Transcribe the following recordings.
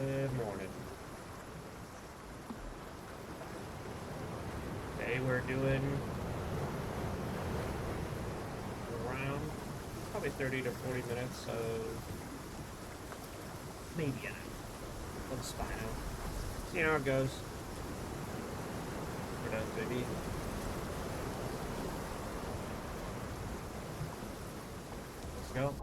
Good morning. Today we're doing around probably 30 to 40 minutes of maybe an hour of Spino. See how it goes. What else, baby? Let's go.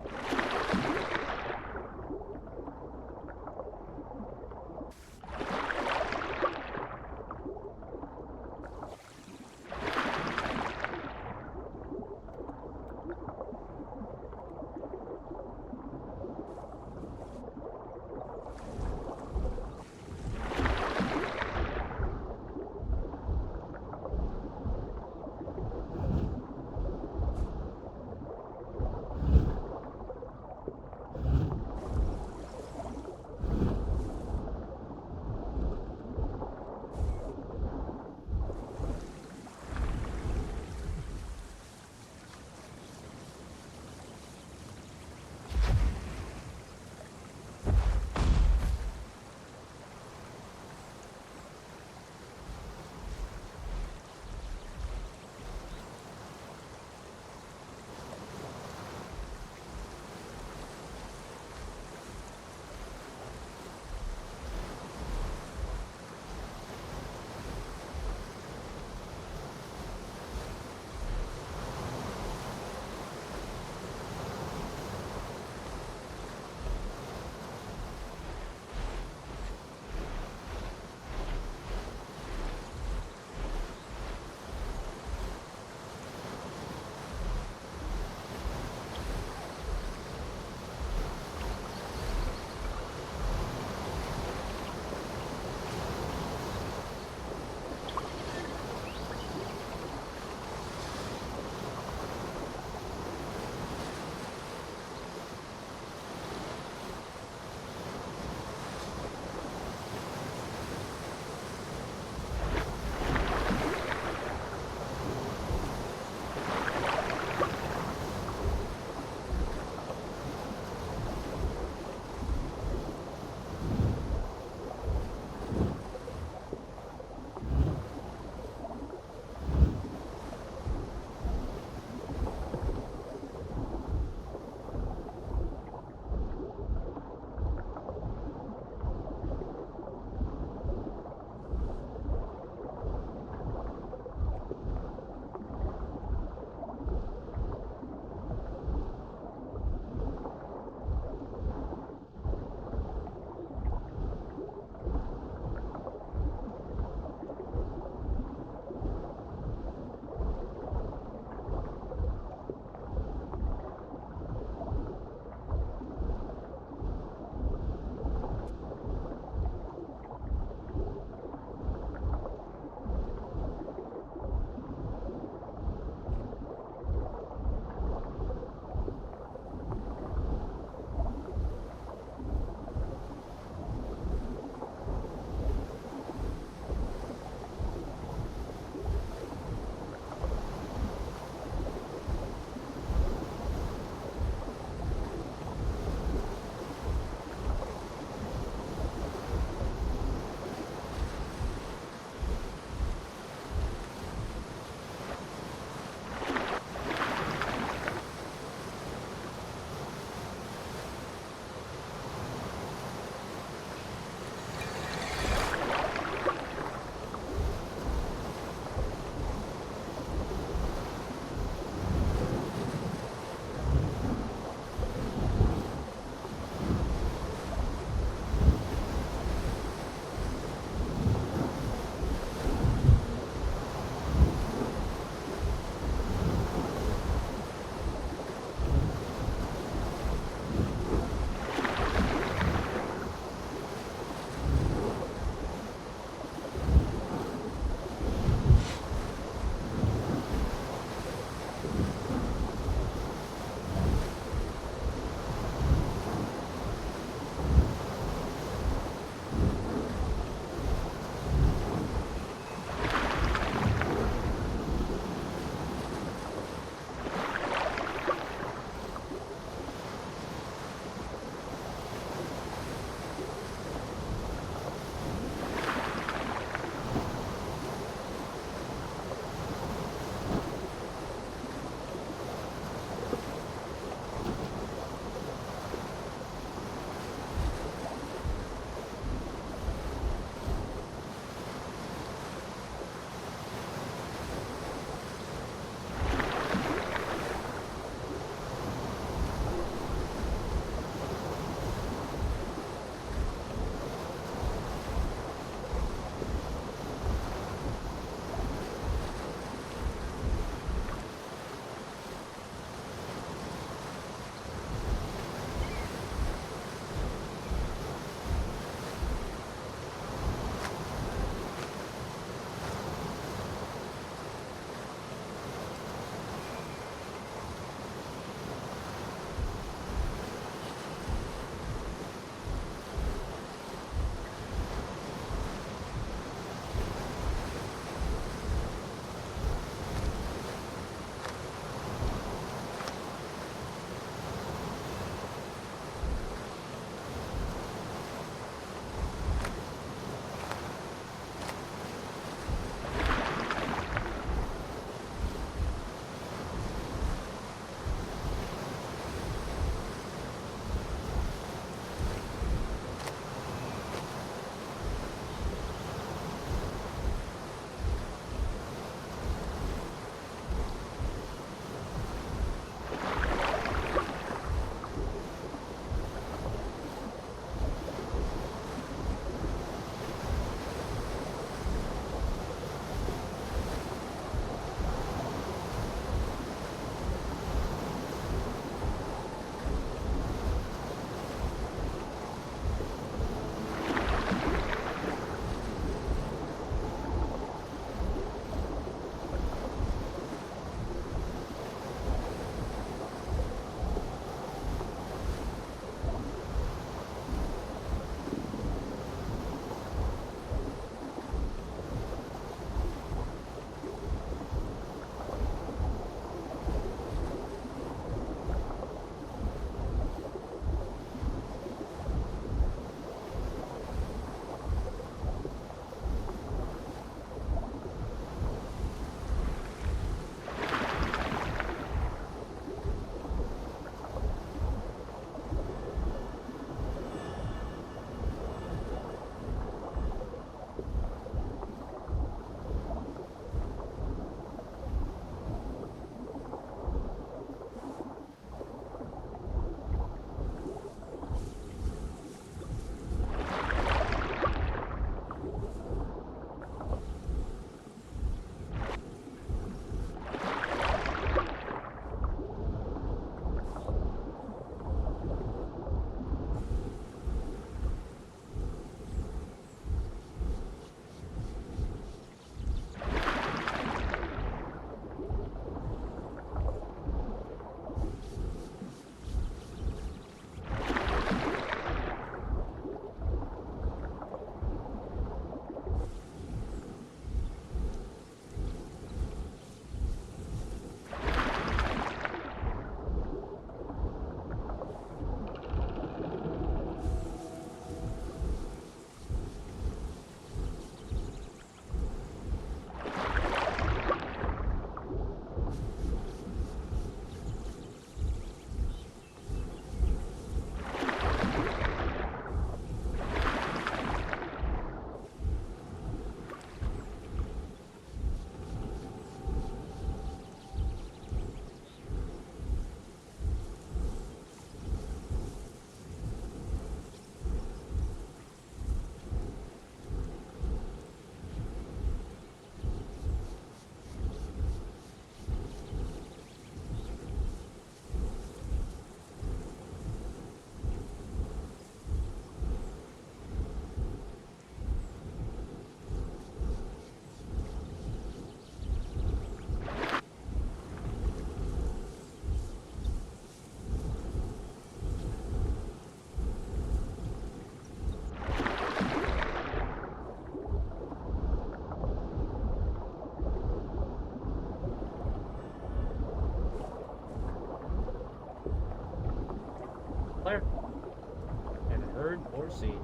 heard or seen.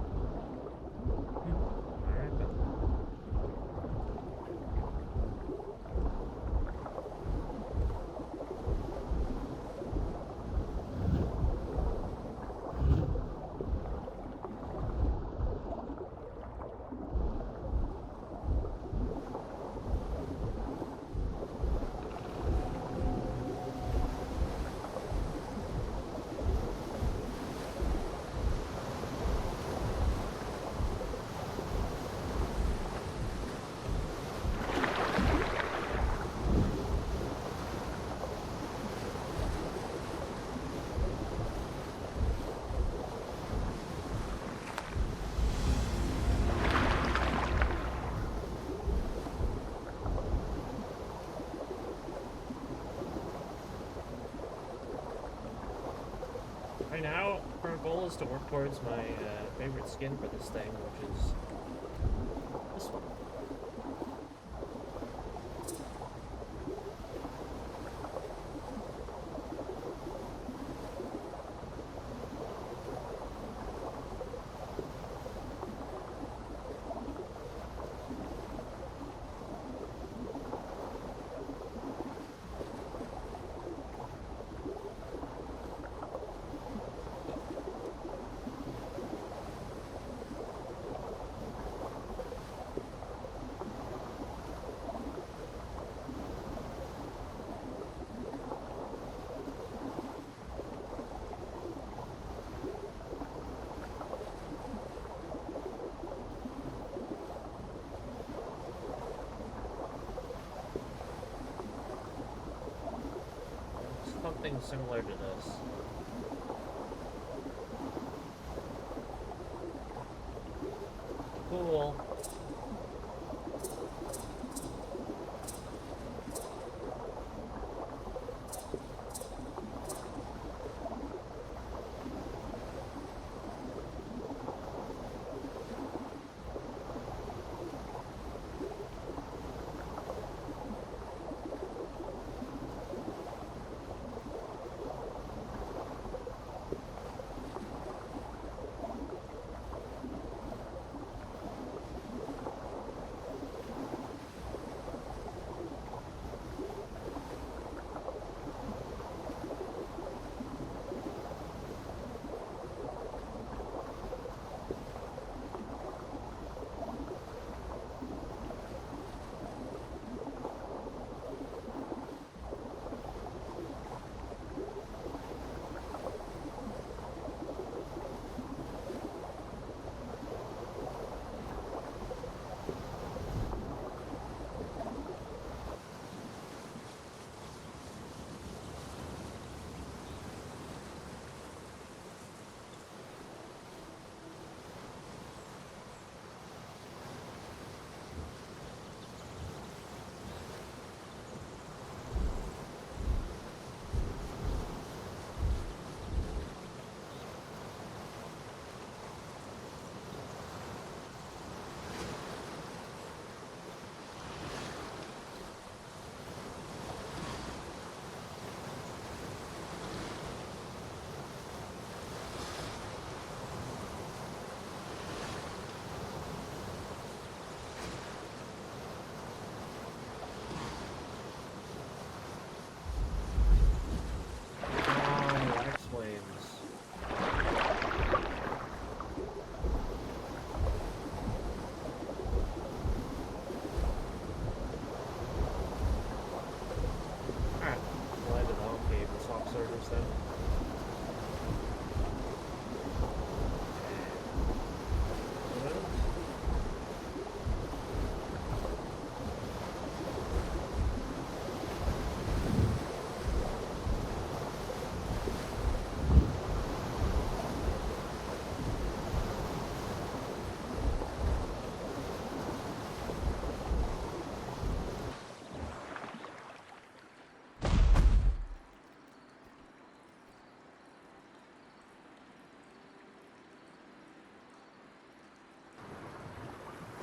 Alright then. Right now, our goal is to work towards my favorite skin for this thing, which is this one. Something similar to this. Cool.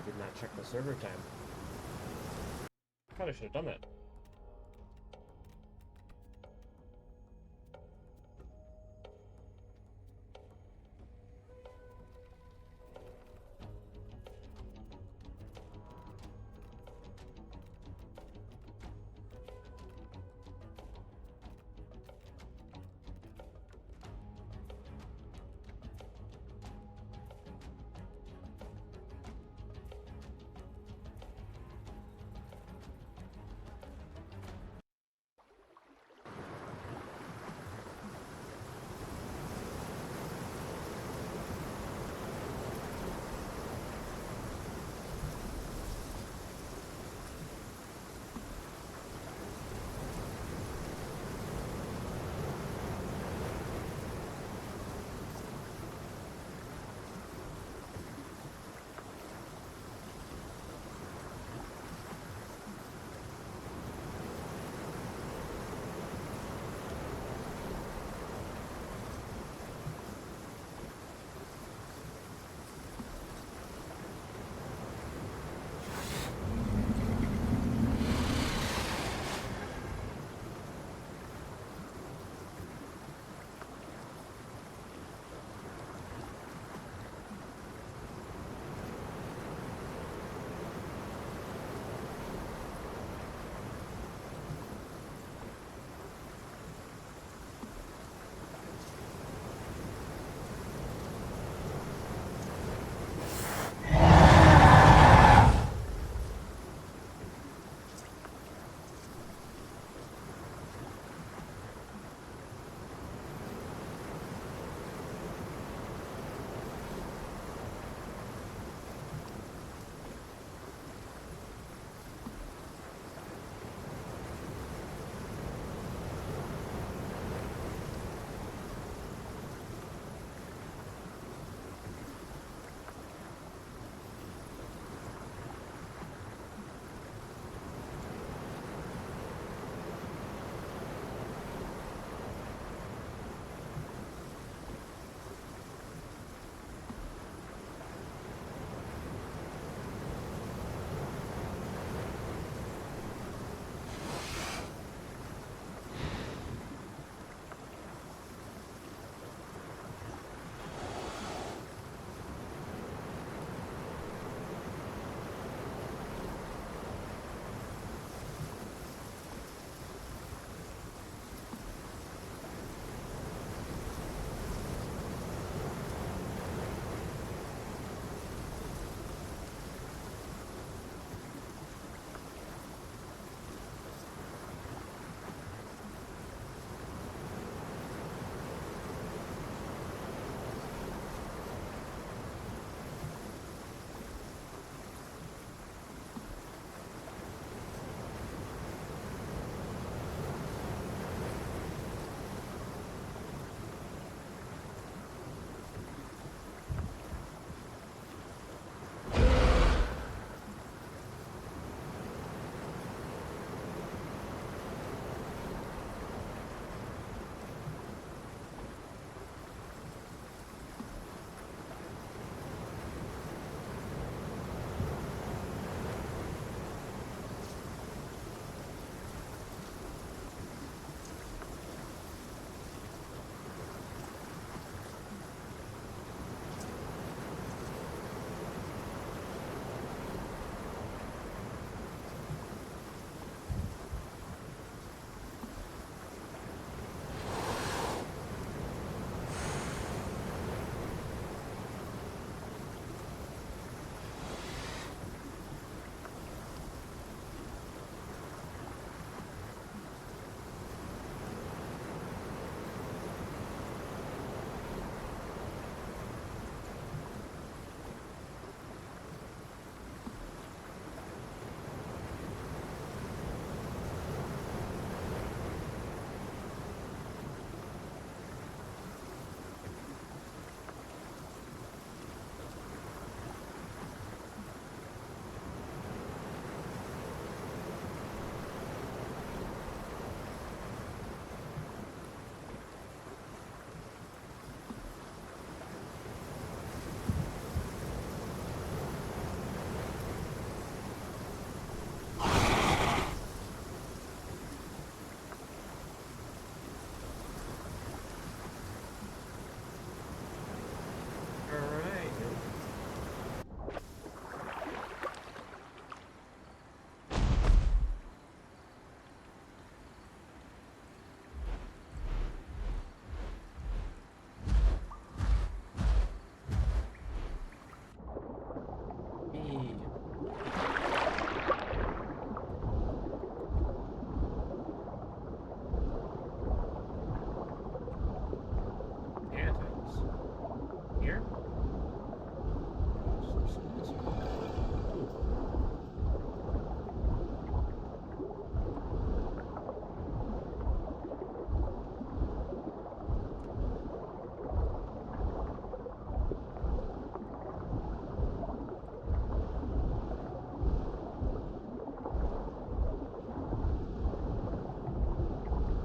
Did not check the server time. Probably should have done that. Antics. Here?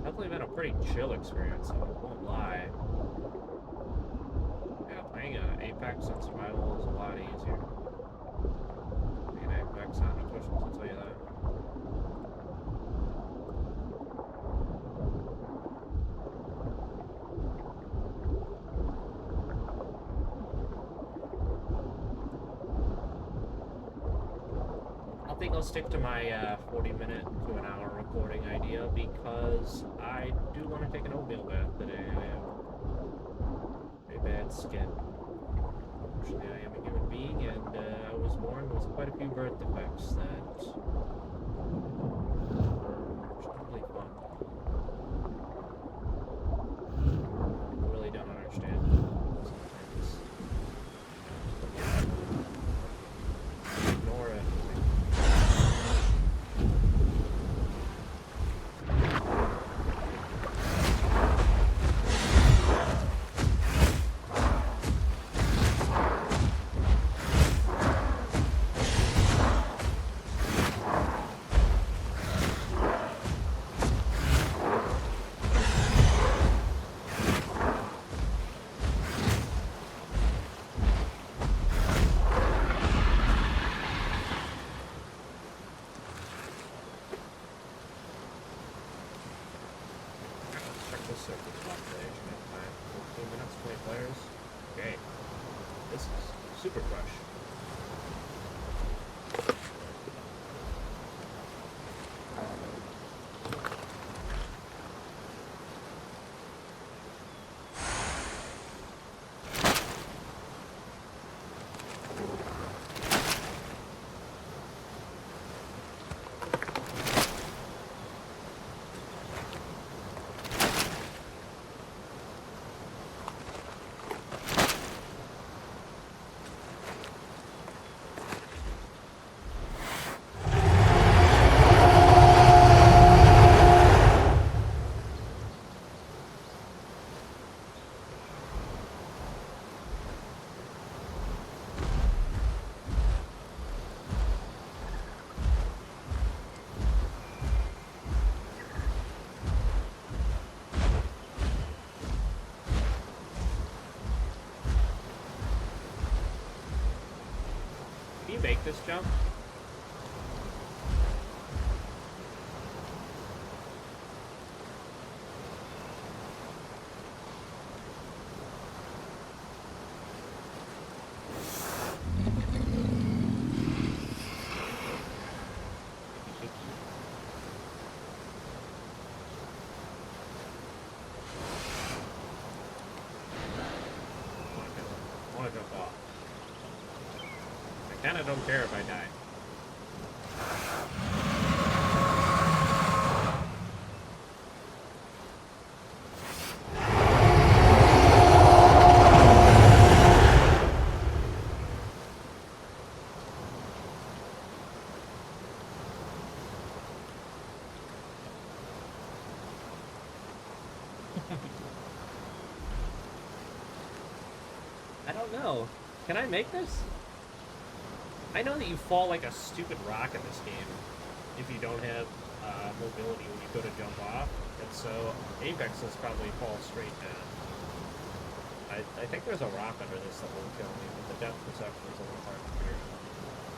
Definitely been a pretty chill experience, I won't lie. Yeah, playing Apex on survival is a lot easier. Playing Apex on officials, I'll tell you that. I think I'll stick to my 40-minute to an hour recording idea because I do want to take an oatmeal bath today. I have a bad skin. Unfortunately, I am a human being, and I was born with quite a few birth defects that were really fun. I really don't understand sometimes. Ignore it. Okay, this is super fresh. Can you make this jump? I want to jump off. I kinda don't care if I die. I don't know. Can I make this? I know that you fall like a stupid rock in this game if you don't have mobility when you go to jump off, and so Apex will probably fall straight down. I think there's a rock under this that will kill me, but the depth perception is a little hard to figure out.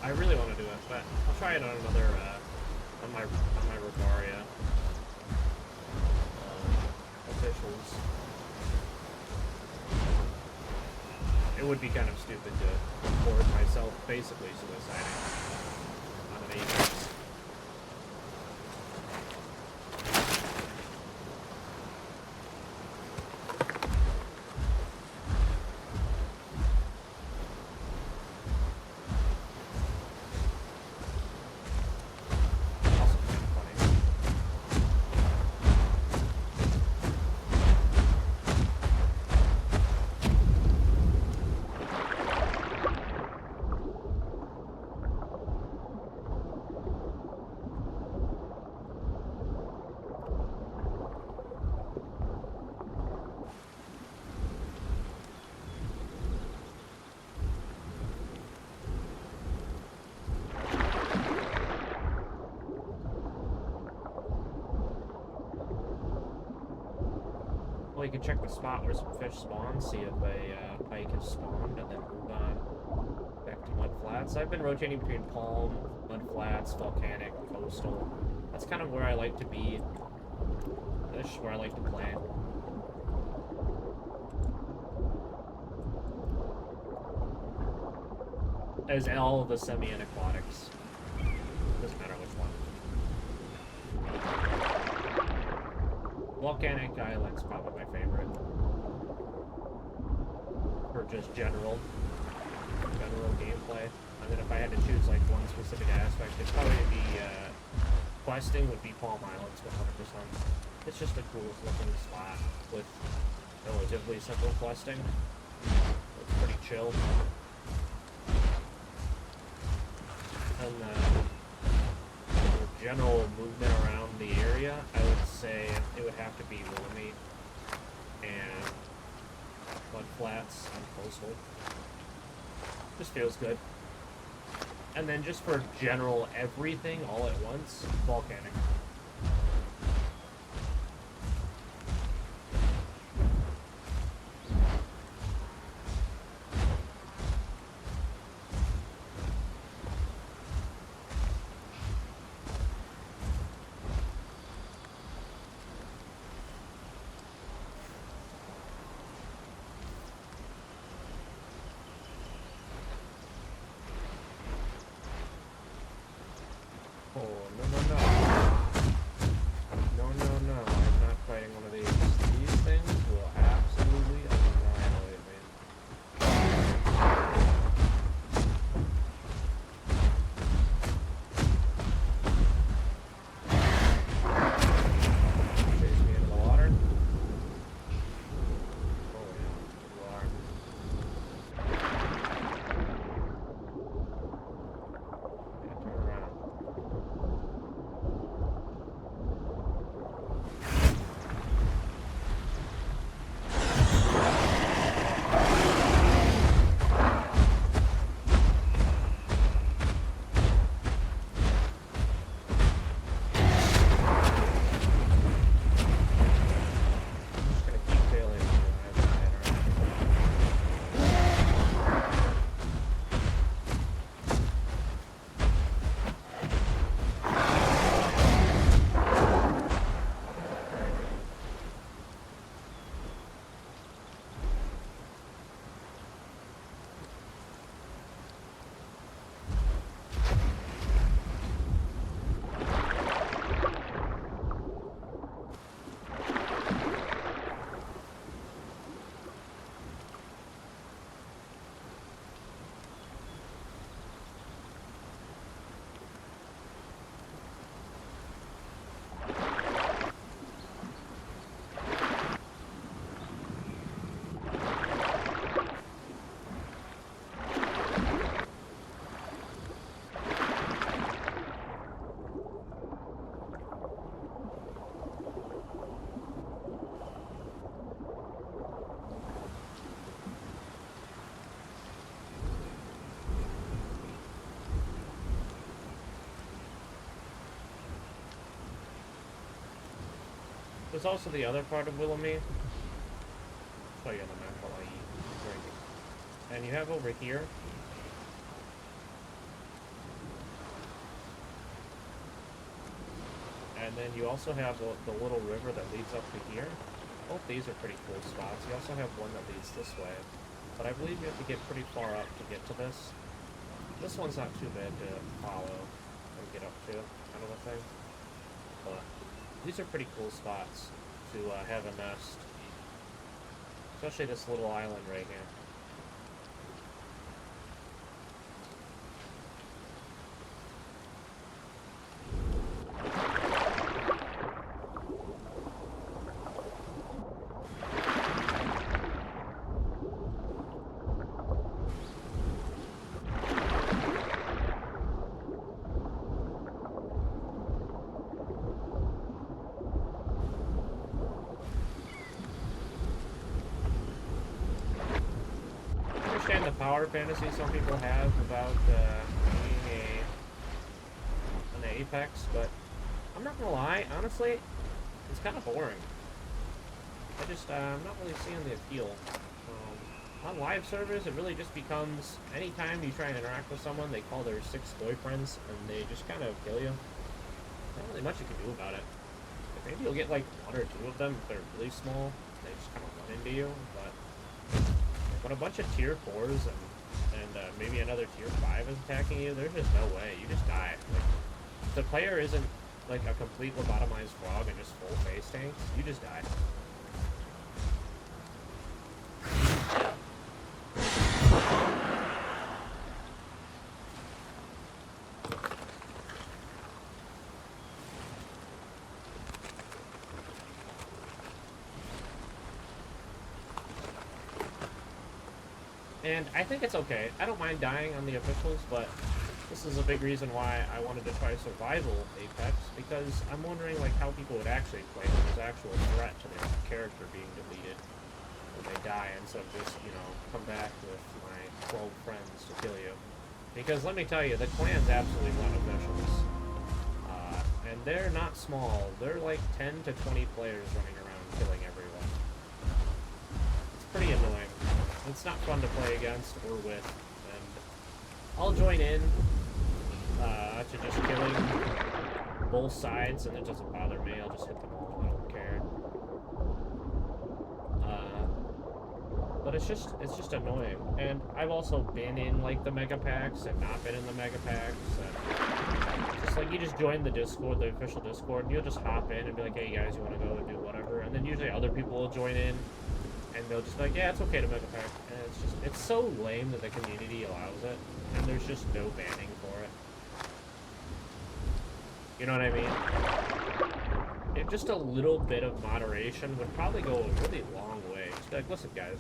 I really want to do it, but I'll try it on another on my Regaria officials. It would be kind of stupid to record myself basically suiciding on an Apex. we could check the spot where some fish spawn, see if a pike has spawned, and then move on back to mud flats. I've been rotating between palm, mud flats, volcanic, coastal. That's kind of where I like to be. That's just where I like to play. As all of the semi-aquatics. Doesn't matter which one. Volcanic Island's probably my favorite. For just general gameplay. And then if I had to choose like one specific aspect, it'd probably be questing would be Palm Islands 100%. It's just the coolest looking spot with relatively simple questing. It's pretty chill. And for general movement around the area, I would say it would have to be Willamette and mud flats and coastal. Just feels good. And then just for general everything all at once, volcanic. There's also the other part of Willamette. I'll show you on the map while I eat and drink. And you have over here. And then you also have the little river that leads up to here. Both these are pretty cool spots. You also have one that leads this way. But I believe you have to get pretty far up to get to this. This one's not too bad to follow and get up to, kind of a thing. But these are pretty cool spots to have a nest. Especially this little island right here. The power fantasy some people have about being an Apex, but I'm not gonna lie, honestly, it's kind of boring. I'm not really seeing the appeal. On live servers, it really just becomes anytime you try and interact with someone, they call their 6 boyfriends and they just kind of kill you. Not really much you can do about it. Maybe you'll get like 1 or 2 of them if they're really small. They just kind of run into you. But when a bunch of tier 4s and maybe another tier 5 is attacking you, there's just no way. You just die. Like, if the player isn't like a complete lobotomized frog and just full face tanks, you just die. And I think it's okay. I don't mind dying on the officials, but this is a big reason why I wanted to try survival Apex, because I'm wondering like how people would actually play when there's actual threat to their character being deleted when they die, instead of just, you know, come back with my 12 friends to kill you. Because let me tell you, the clans absolutely run officials. And they're not small. They're like 10 to 20 players running around killing everyone. It's pretty annoying. It's not fun to play against or with, and I'll join in to just killing both sides, and it doesn't bother me. I'll just hit them all. I don't care. But it's just annoying. And I've also been in like the mega packs and not been in the mega packs, and just like you just join the Discord, the official Discord, and you'll just hop in and be like, hey guys, you want to go and do whatever, and then usually other people will join in. And they'll just be like, yeah, it's okay to mega pack. And it's so lame that the community allows it, and there's just no banning for it. You know what I mean? Just a little bit of moderation would probably go a really long way. Just be like, listen guys,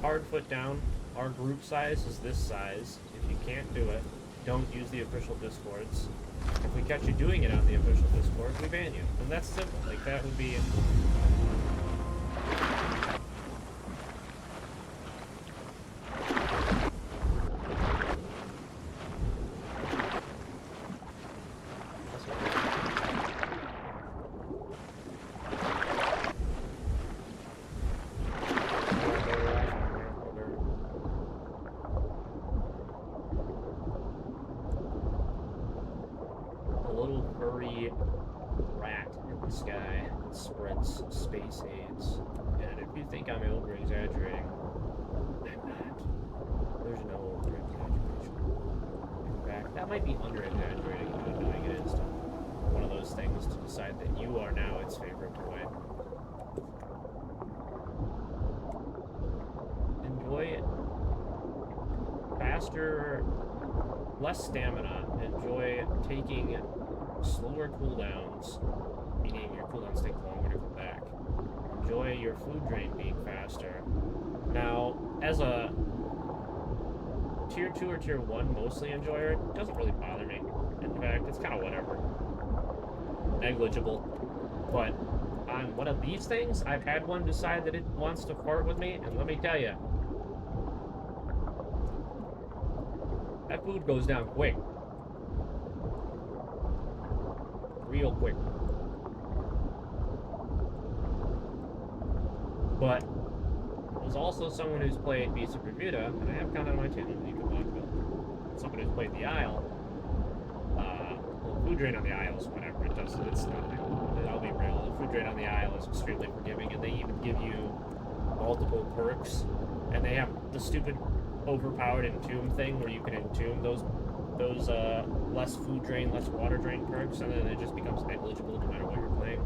hard foot down, our group size is this size. If you can't do it, don't use the official Discords. If we catch you doing it on the official Discord, we ban you. And that's simple. Like, that would be... less stamina, enjoy taking slower cooldowns, meaning your cooldowns take longer to come back. Enjoy your food drain being faster. Now, as a tier 2 or tier 1 mostly enjoyer, it doesn't really bother me. In fact, it's kind of whatever. Negligible. But on one of these things, I've had one decide that it wants to fart with me, and let me tell you, that food goes down quick. Real quick. But there's also someone who's played Beast of Bermuda, and I have content on my channel that you can watch about. Someone who's played the Isle. Well, food drain on the Isle is whatever. It's nothing. I'll be real. The food drain on the Isle is extremely forgiving, and they even give you multiple perks. And they have the stupid overpowered entomb thing where you can entomb those less food drain, less water drain perks, and then it just becomes negligible no matter what you're playing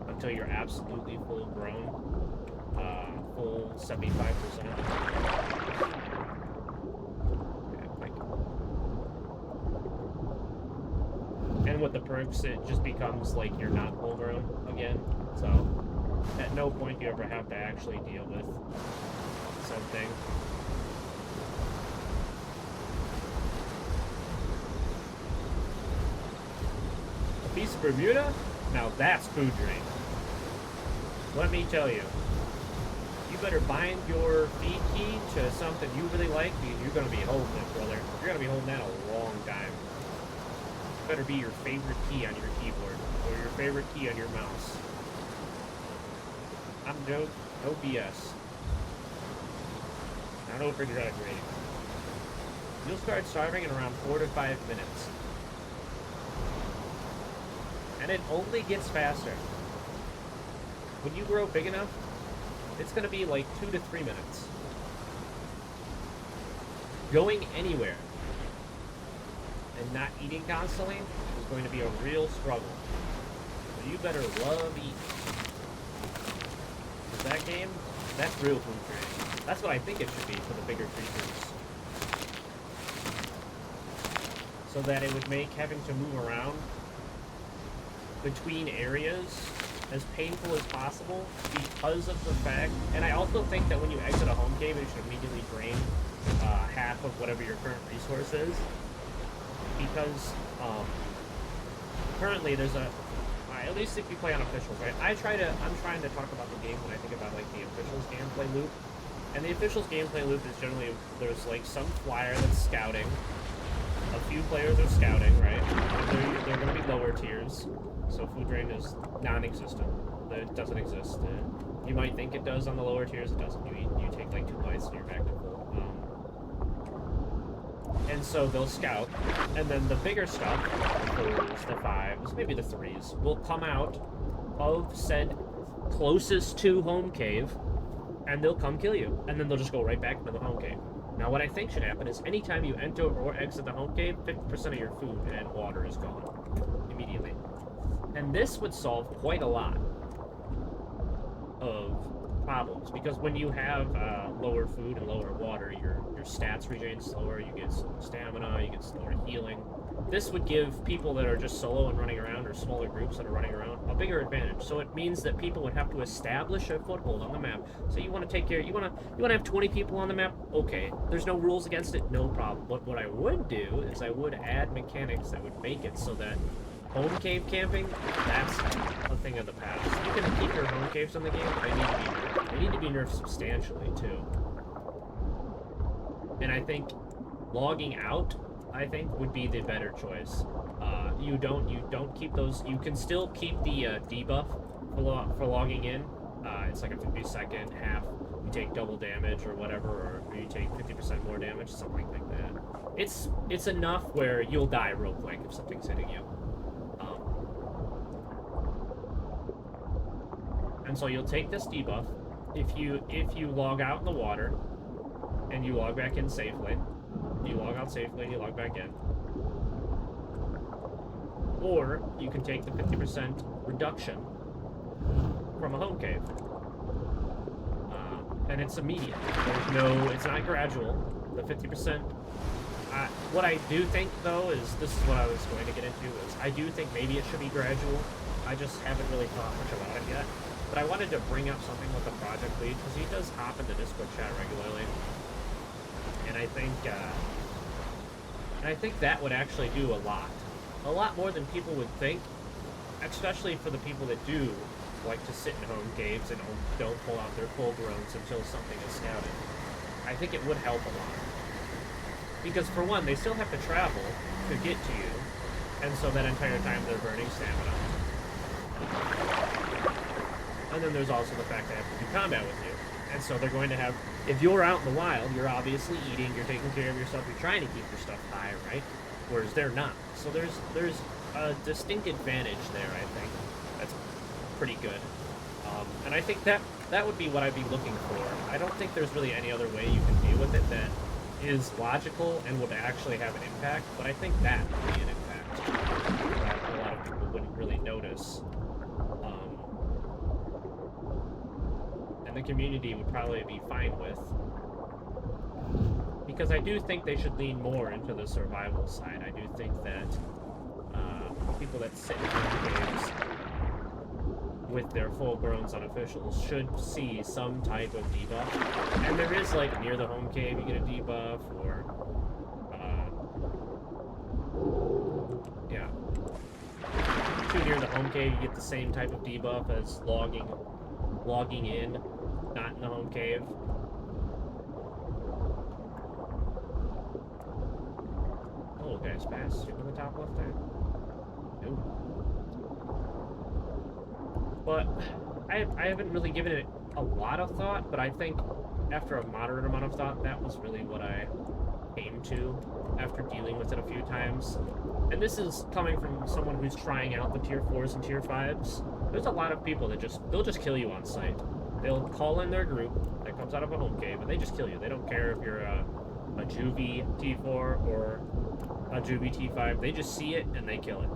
until you're absolutely full grown, full 75%. And with the perks, it just becomes like you're not full grown again. So at no point do you ever have to actually deal with something. Piece of Bermuda? Now that's food drain. Let me tell you. You better bind your feed key to something you really like, because you're going to be holding it, brother. You're going to be holding that a long time. It better be your favorite key on your keyboard, or your favorite key on your mouse. I'm no BS. I don't exaggerating. You'll start starving in around 4 to 5 minutes. And it only gets faster. When you grow big enough, it's going to be like 2 to 3 minutes. Going anywhere and not eating constantly is going to be a real struggle. So you better love eating. Because that game, that's real food creation. That's what I think it should be for the bigger creatures. So that it would make having to move around between areas as painful as possible because of the fact, and I also think that when you exit a home cave, it should immediately drain half of whatever your current resource is, because currently there's at least if you play on officials, right? I'm trying to talk about the game when I think about like the officials gameplay loop, and the officials gameplay loop is generally there's like some flyer that's scouting, a few players are scouting, right? And they're going to be lower tiers. So food drain is non-existent. It doesn't exist. You might think it does on the lower tiers. It doesn't. You take like 2 bites and you're back to full. And so they'll scout, and then the bigger stuff, the 4s, the 5s, maybe the 3s, will come out of said closest to home cave, and they'll come kill you, and then they'll just go right back into the home cave. Now, what I think should happen is anytime you enter or exit the home cave, 50% of your food and water is gone immediately. And this would solve quite a lot of problems, because when you have lower food and lower water, your stats regain slower, you get stamina, you get slower healing. This would give people that are just solo and running around, or smaller groups that are running around, a bigger advantage. So it means that people would have to establish a foothold on the map. So you want to take care, you want to have 20 people on the map? Okay, there's no rules against it, no problem. But what I would do is I would add mechanics that would make it so that home cave camping, that's a thing of the past. You can keep your home caves in the game, but they need to be nerfed substantially too. And I think logging out, would be the better choice. You don't keep those. You can still keep the debuff for logging in. It's like a 50-second half. You take double damage or whatever, or you take 50% more damage, something like that. It's enough where you'll die real quick if something's hitting you. And so you'll take this debuff if you log out in the water and you log back in safely. You log out safely and you log back in. Or you can take the 50% reduction from a home cave. And it's immediate. It's not gradual. The 50%. What I do think, though, is this is what I was going to get into, is I do think maybe it should be gradual. I just haven't really thought much about it yet. But I wanted to bring up something with the project lead, because he does hop into Discord chat regularly. And I think that would actually do a lot more than people would think, especially for the people that do like to sit in home caves and don't pull out their full growns until something is scouted. I think it would help a lot, because for one, they still have to travel to get to you, and so that entire time they're burning stamina. And then there's also the fact they have to do combat with you. And so they're going to have, if you're out in the wild, you're obviously eating, you're taking care of yourself, you're trying to keep your stuff high, right? Whereas they're not. So there's a distinct advantage there, I think. That's pretty good. And I think that would be what I'd be looking for. I don't think there's really any other way you can deal with it that is logical and would actually have an impact, but I think that would be an impact that a lot of people wouldn't really notice. And the community would probably be fine with. Because I do think they should lean more into the survival side. I do think that people that sit in caves with their full growns on officials should see some type of debuff. And there is, like, near the home cave you get a debuff, or yeah. Too near the home cave you get the same type of debuff as logging in, not in the home cave. Oh, guys, fast. You in the top left there? Nope. But I haven't really given it a lot of thought, but I think after a moderate amount of thought, that was really what I came to after dealing with it a few times. And this is coming from someone who's trying out the tier 4s and tier 5s. There's a lot of people that they'll just kill you on sight. They'll call in their group that comes out of a home cave, and they just kill you. They don't care if you're a juvie T4 or a juvie T5. They just see it, and they kill it.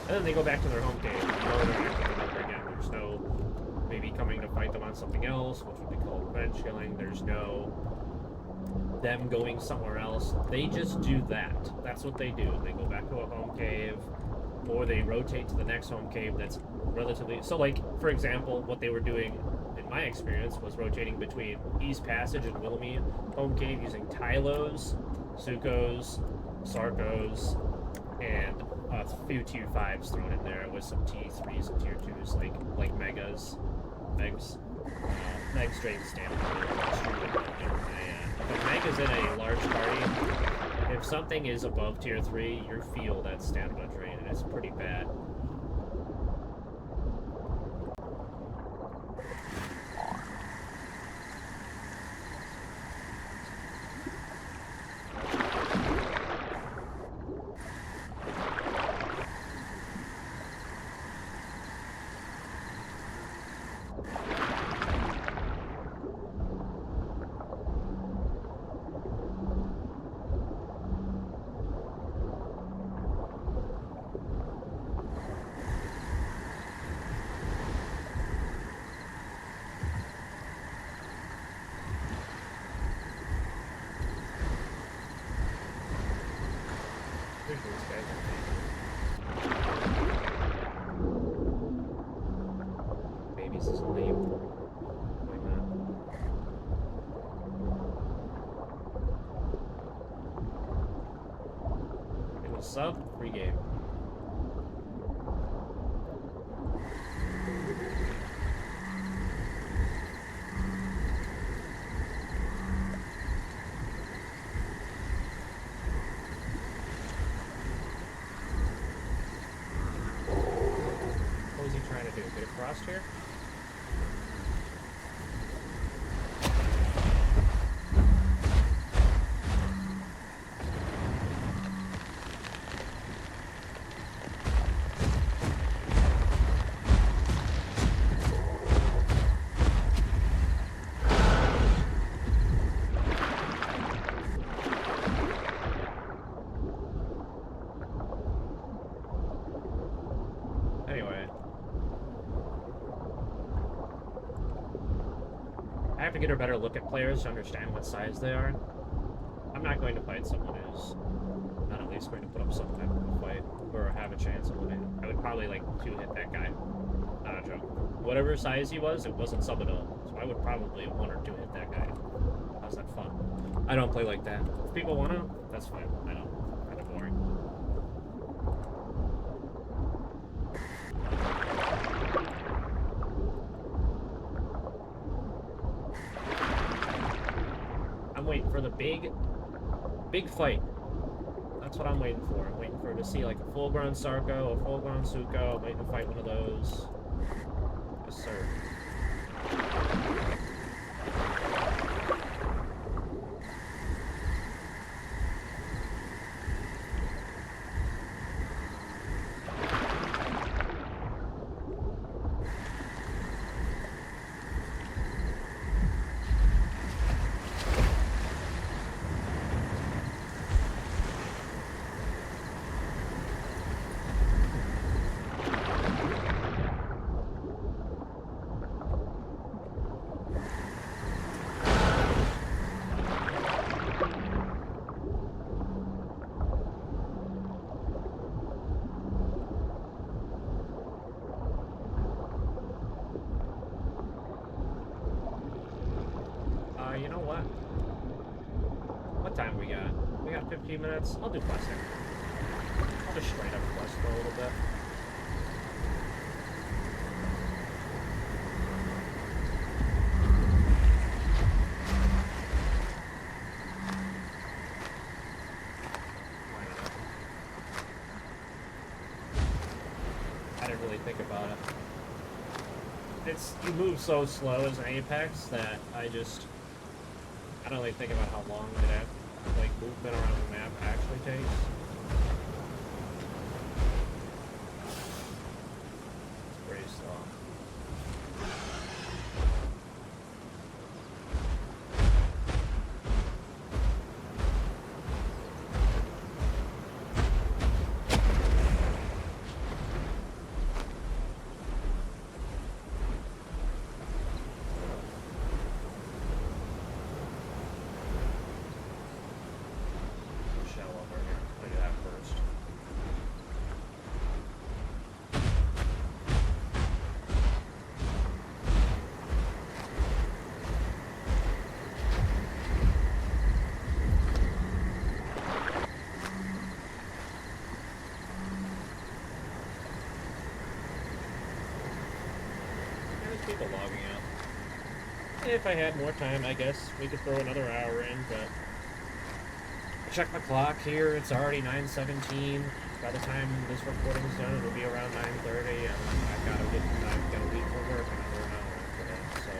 And then they go back to their home cave, and they're active never again. There's no maybe coming to fight them on something else, which would be called revenge killing. There's no them going somewhere else. They just do that. That's what they do. They go back to a home cave, or they rotate to the next home cave that's relatively... So, like, for example, what they were doing, in my experience, was rotating between East Passage and Wilhelmie home cave using Tylos, Sukos, Sarkos, and a few tier 5s thrown in there with some T3s and tier 2s, like Megas. Megs drain stamina. If a Mega's in a large party, if something is above tier 3, you feel that stamina drain, and it's pretty bad. Babies is lame. Like that. It was sub pre-game. What was he trying to do? Get across here? Anyway. I have to get a better look at players to understand what size they are. I'm not going to fight someone who's not at least going to put up some type of a fight or have a chance of winning. I would probably like to hit that guy. Not a joke. Whatever size he was, it wasn't sub at all. So I would probably 1 or 2 hit that guy. How's that fun? I don't play like that. If people want to, that's fine. I don't. Kind of boring. I'm waiting for the big fight. That's what I'm waiting for. I'm waiting for to see like a full-grown Sarko, a full-grown Suko. I'm waiting to fight one of those. Yes, sir. You know what? What time we got? We got 15 minutes. I'll do questing. I'll just straight up quest for a little bit. I didn't really think about it. you move so slow as an Apex that I don't really think about how long that like movement around the map actually takes. It's pretty slow. People logging out. If I had more time, I guess we could throw another hour in, but I check my clock here, it's already 9:17. By the time this recording's done, it'll be around 9:30, and I've got to leave for work another hour after that, so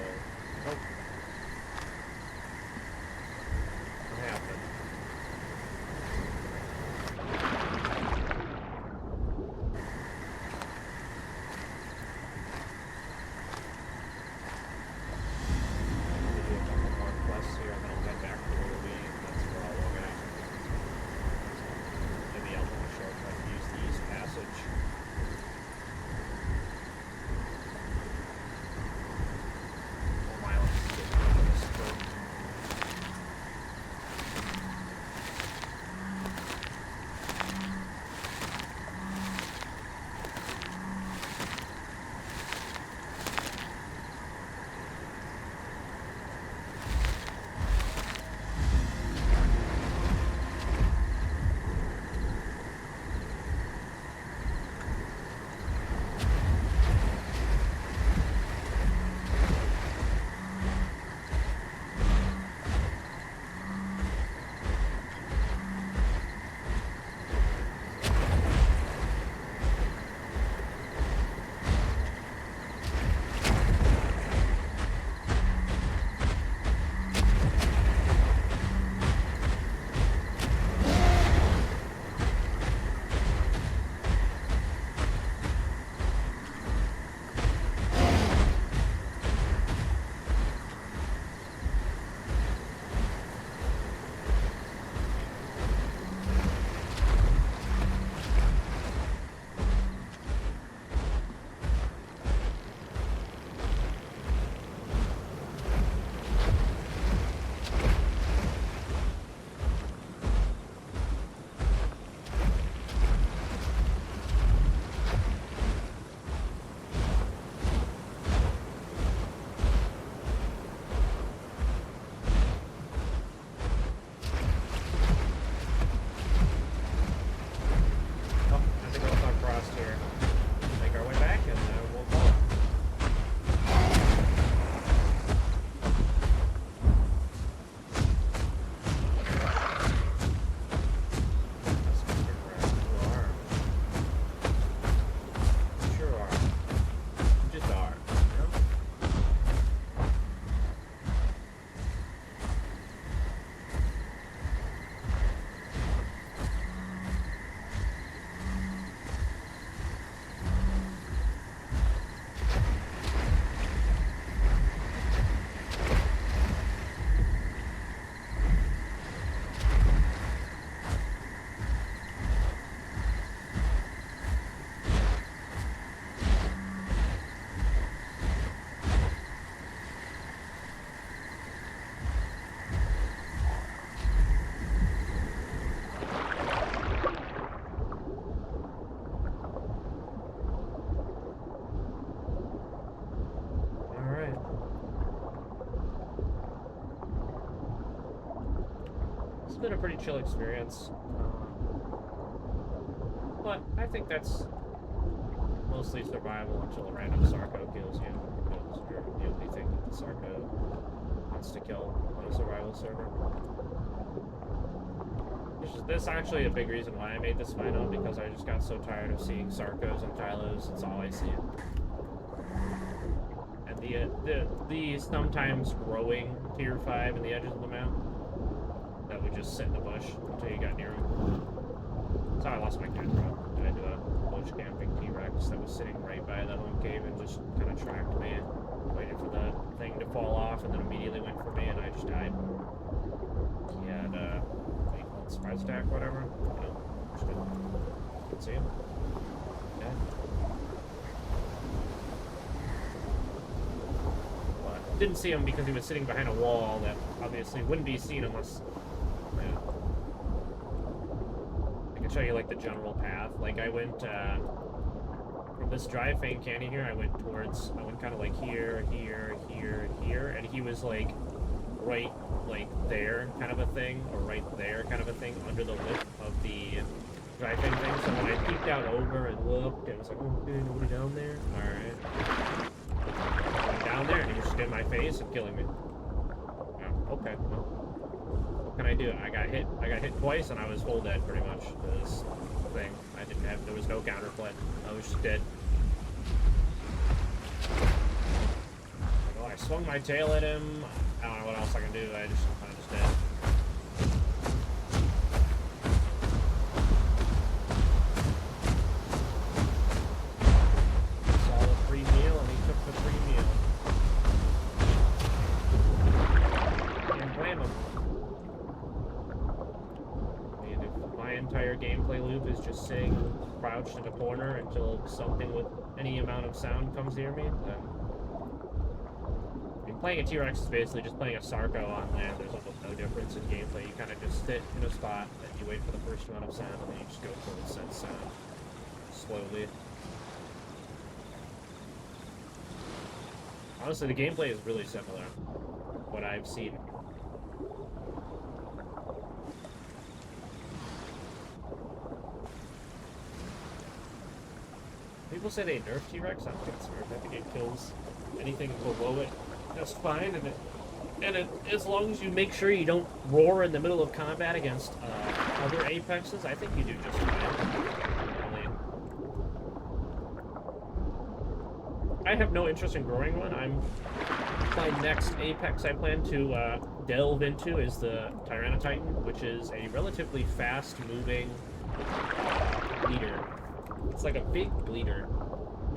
nope. What happened? Been a pretty chill experience, but I think that's mostly survival until a random Sarco kills you, because you're the only thing that the Sarco wants to kill on a survival server. This is actually a big reason why I made this final, because I just got so tired of seeing Sarcos and Gylos. It's all I see. The sometimes growing tier 5 in the edges of the map that would just sit in the bush until you got near him. That's how I lost my camera. I had a bush camping T-Rex that was sitting right by the home cave and just kind of tracked me, waited for the thing to fall off, and then immediately went for me, and I just died. He had what do you call it, surprise attack, or whatever. You know, just didn't see him. Yeah. But didn't see him because he was sitting behind a wall that obviously wouldn't be seen unless. Yeah. I can show you like the general path. Like I went from this dry Fane Canyon here. I went kind of like here, here, here, here, and he was like right like there kind of a thing, or right there kind of a thing under the lip of the dry Fane thing. So when I peeked out over and looked, it was like, oh, okay, nobody down there. All right. I went down there and he just stood in my face and killing me. Oh, okay. Well, what can I do? I got hit twice and I was full dead pretty much. This thing. There was no counterplay. I was just dead. Well, I swung my tail at him. I don't know what else I can do. I'm just dead. Saw the free meal and he took the free meal. Can't blame him. My entire gameplay loop is just sitting crouched in a corner until something with any amount of sound comes near me, then... I mean, playing a T-Rex is basically just playing a Sarco on land. There's almost no difference in gameplay. You kind of just sit in a spot, and you wait for the first amount of sound, and then you just go towards said sound. Slowly. Honestly, the gameplay is really similar. What I've seen. People say they nerf T-Rex. I don't think it's nerfed. I think it kills anything below it. That's fine, and as long as you make sure you don't roar in the middle of combat against other apexes, I think you do just fine. I have no interest in growing one. My next apex I plan to delve into is the Tyranotitan, which is a relatively fast-moving bleeder. It's like a big bleeder,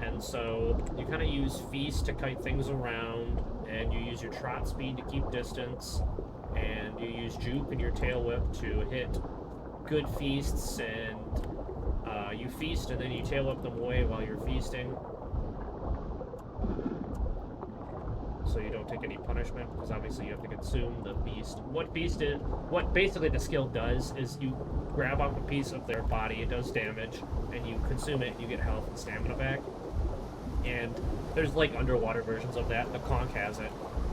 and so you kind of use feast to kite things around, and you use your trot speed to keep distance, and you use juke and your tail whip to hit good feasts, and you feast and then you tail whip them away while you're feasting, so you don't take any punishment, because obviously you have to consume the feast. What basically the skill does is you grab up a piece of their body, it does damage, and you consume it, you get health and stamina back. And there's like underwater versions of that. The conch has it.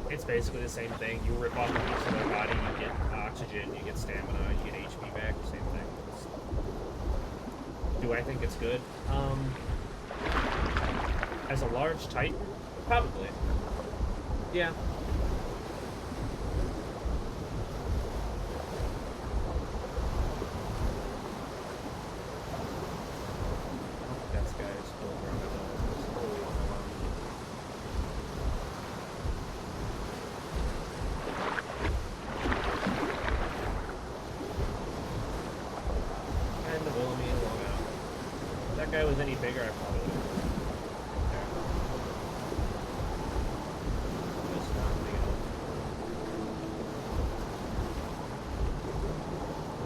It's basically the same thing. You rip off a piece of their body, you get oxygen, you get stamina, you get HP back, the same thing. Do I think it's good? As a large Titan? Probably. Yeah. If that guy was any bigger, I probably would have.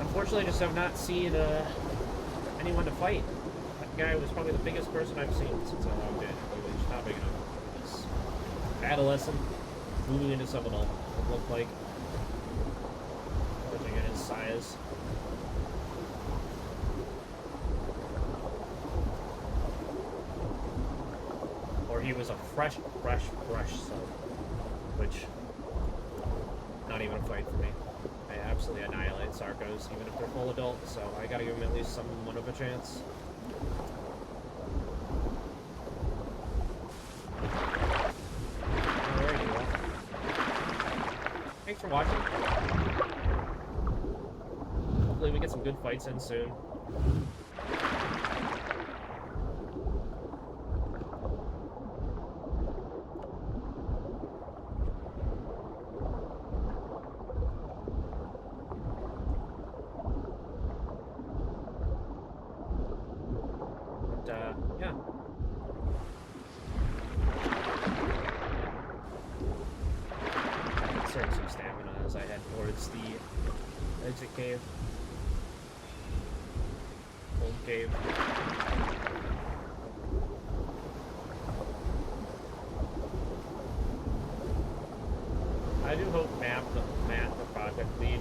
Unfortunately, I just have not seen anyone to fight. That guy was probably the biggest person I've seen since I logged in. He was just not big enough. He's adolescent, moving into Seminole, it looked like. Judging at his size. Or he was a fresh son, which, not even a fight for me. I absolutely annihilate Sarcos, even if they're full adult, so I gotta give them at least somewhat of a chance. Alrighty, well. Thanks for watching. Hopefully we get some good fights in soon. Yeah. Save some stamina as I head towards the exit cave. Home cave. I do hope Matt, the project lead,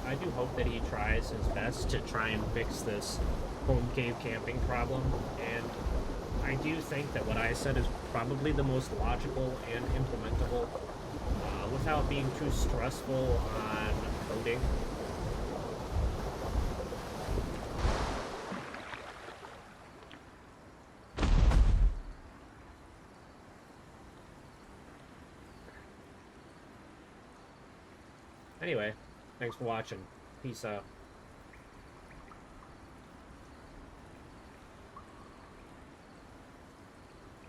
I do hope that he tries his best to try and fix this home cave camping problem, and I do think that what I said is probably the most logical and implementable without being too stressful on coding. Anyway, thanks for watching. Peace out.